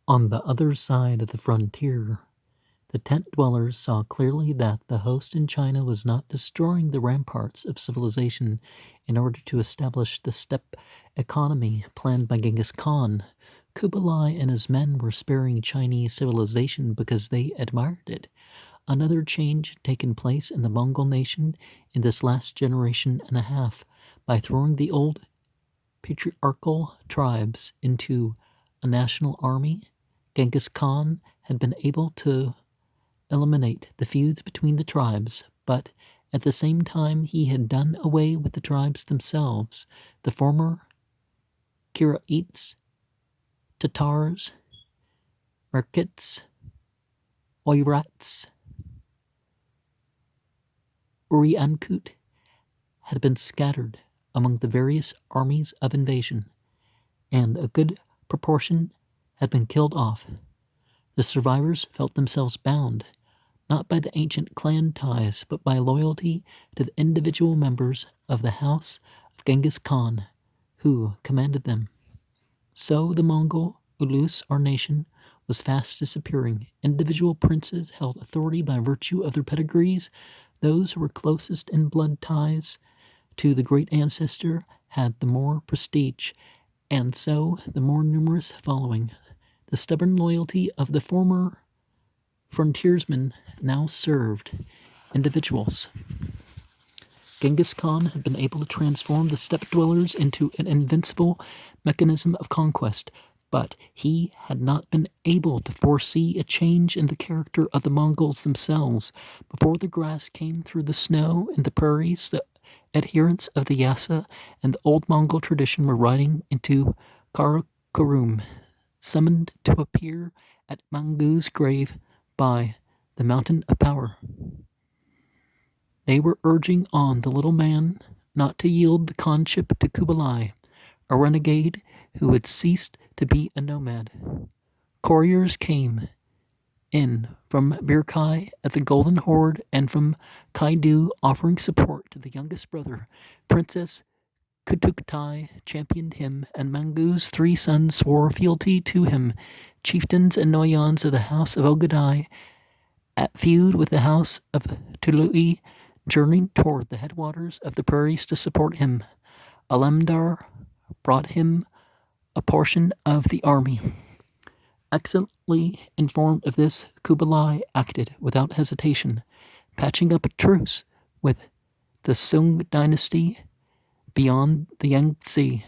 On the other side of the frontier, the tent dwellers saw clearly that the host in China was not destroying the ramparts of civilization in order to establish the steppe economy planned by Genghis Khan. Kubilai and his men were sparing Chinese civilization because they admired it. Another change had taken place in the Mongol nation in this last generation and a half by throwing the old patriarchal tribes into a national army. Genghis Khan had been able to eliminate the feuds between the tribes, but at the same time he had done away with the tribes themselves. The former Kiraites, Tatars, Merkits, Oirats, Uriankut had been scattered among the various armies of invasion, and a good proportion had been killed off. The survivors felt themselves bound, not by the ancient clan ties, but by loyalty to the individual members of the house of Genghis Khan, who commanded them. So the Mongol Ulus, or nation, was fast disappearing. Individual princes held authority by virtue of their pedigrees. Those who were closest in blood ties to the great ancestor had the more prestige, and so the more numerous following. The stubborn loyalty of the former frontiersmen now served individuals. Genghis Khan had been able to transform the steppe dwellers into an invincible mechanism of conquest, but he had not been able to foresee a change in the character of the Mongols themselves. Before the grass came through the snow in the prairies, the adherents of the Yasa and the old Mongol tradition were riding into Karakorum, summoned to appear at Mangu's grave by the Mountain of Power. They were urging on the little man not to yield the khanship to Kubilai, a renegade who had ceased to be a nomad. Couriers came in from Birkai at the Golden Horde and from Kaidu offering support to the youngest brother. Princess Kutuktai championed him, and Mangu's 3 sons swore fealty to him. Chieftains and Noyans of the house of Ogadai, at feud with the house of Tului, journeyed toward the headwaters of the prairies to support him. Alamdar brought him a portion of the army. Excellently informed of this, Kubilai acted without hesitation, patching up a truce with the Sung dynasty beyond the Yangtze.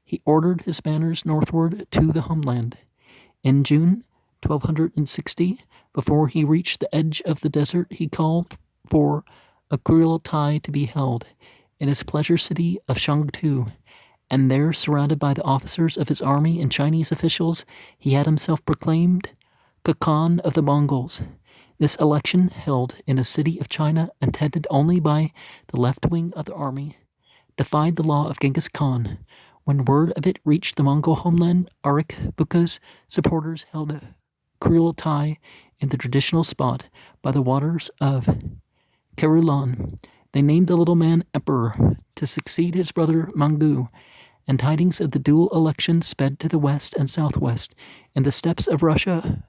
He ordered his banners northward to the homeland. In June 1260, before he reached the edge of the desert, he called for a Kubilai to be held in his pleasure city of Shangtu, and there, surrounded by the officers of his army and Chinese officials, he had himself proclaimed Khan of the Mongols. This election, held in a city of China, attended only by the left wing of the army, defied the law of Genghis Khan. When word of it reached the Mongol homeland, Arik Buka's supporters held a Kubilai in the traditional spot by the waters of Kerulan. They named the little man emperor to succeed his brother Mangu, and tidings of the dual election sped to the west and southwest. In the steppes of Russia,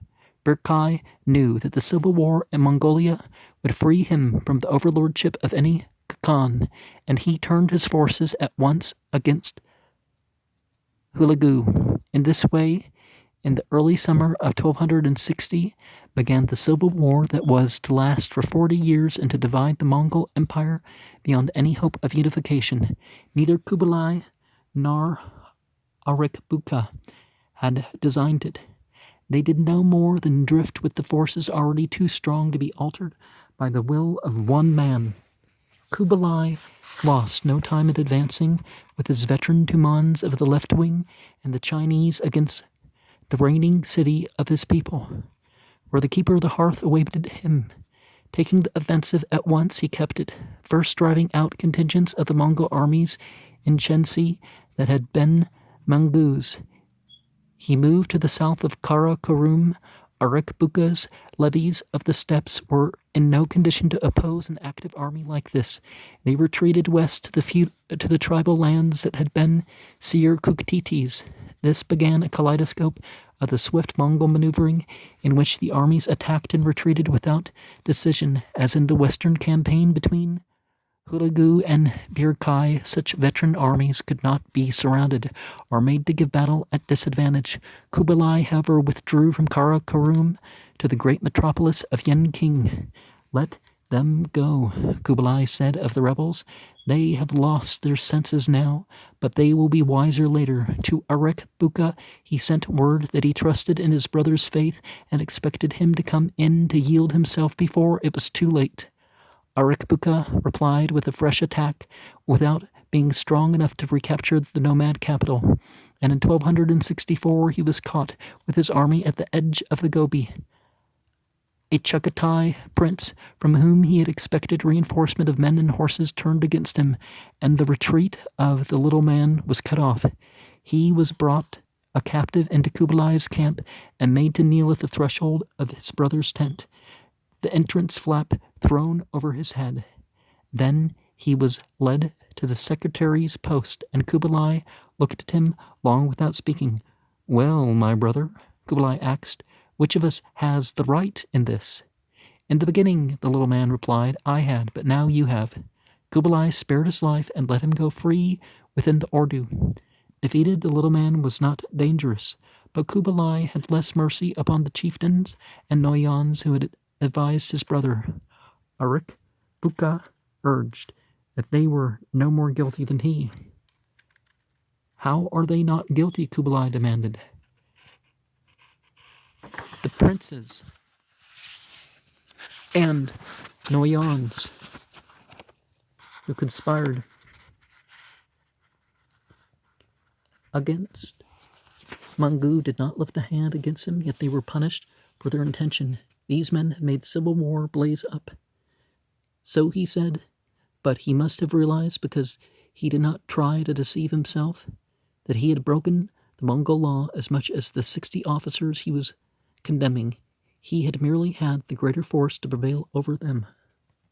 Birkai knew that the civil war in Mongolia would free him from the overlordship of any Khan, and he turned his forces at once against Hulagu. In this way, in the early summer of 1260, began the civil war that was to last for 40 years and to divide the Mongol Empire beyond any hope of unification. Neither Kubilai nor Arik Buka had designed it. They did no more than drift with the forces already too strong to be altered by the will of one man. Kubilai lost no time in advancing with his veteran Tumans of the left wing and the Chinese against the reigning city of his people, where the keeper of the hearth awaited him. Taking the offensive at once, he kept it, first driving out contingents of the Mongol armies in Shensi that had been Mangu's. He moved to the south of Karakorum. Arik Buka's levies of the steppes were in no condition to oppose an active army like this. They retreated west to the tribal lands that had been Seir Kuktiti's. This began a kaleidoscope of the swift Mongol maneuvering in which the armies attacked and retreated without decision, as in the western campaign between Hulagu and Birkai. Such veteran armies could not be surrounded or made to give battle at disadvantage. Kubilai, however, withdrew from Karakorum to the great metropolis of Yenking. Let them go, Kubilai said of the rebels. They have lost their senses now, but they will be wiser later. To Arek Buka he sent word that he trusted in his brother's faith and expected him to come in to yield himself before it was too late. Arikbuka replied with a fresh attack without being strong enough to recapture the nomad capital, and in 1264 he was caught with his army at the edge of the Gobi. A Chagatai prince, from whom he had expected reinforcement of men and horses, turned against him, and the retreat of the little man was cut off. He was brought a captive into Kubilai's camp and made to kneel at the threshold of his brother's tent, the entrance flap thrown over his head. Then he was led to the secretary's post, and Kubilai looked at him long without speaking. "Well, my brother," Kubilai asked, "which of us has the right in this?" "In the beginning," the little man replied, "I had, but now you have." Kubilai spared his life and let him go free within the Ordu. Defeated, the little man was not dangerous, but Kubilai had less mercy upon the chieftains and Noyans who had advised his brother. Arik Buka urged that they were no more guilty than he. "How are they not guilty?" Kubilai demanded. "The princes and Noyans who conspired against Mangu did not lift a hand against him, yet they were punished for their intention. These men have made civil war blaze up." So he said, but he must have realized, because he did not try to deceive himself, that he had broken the Mongol law as much as the 60 officers he was condemning. He had merely had the greater force to prevail over them.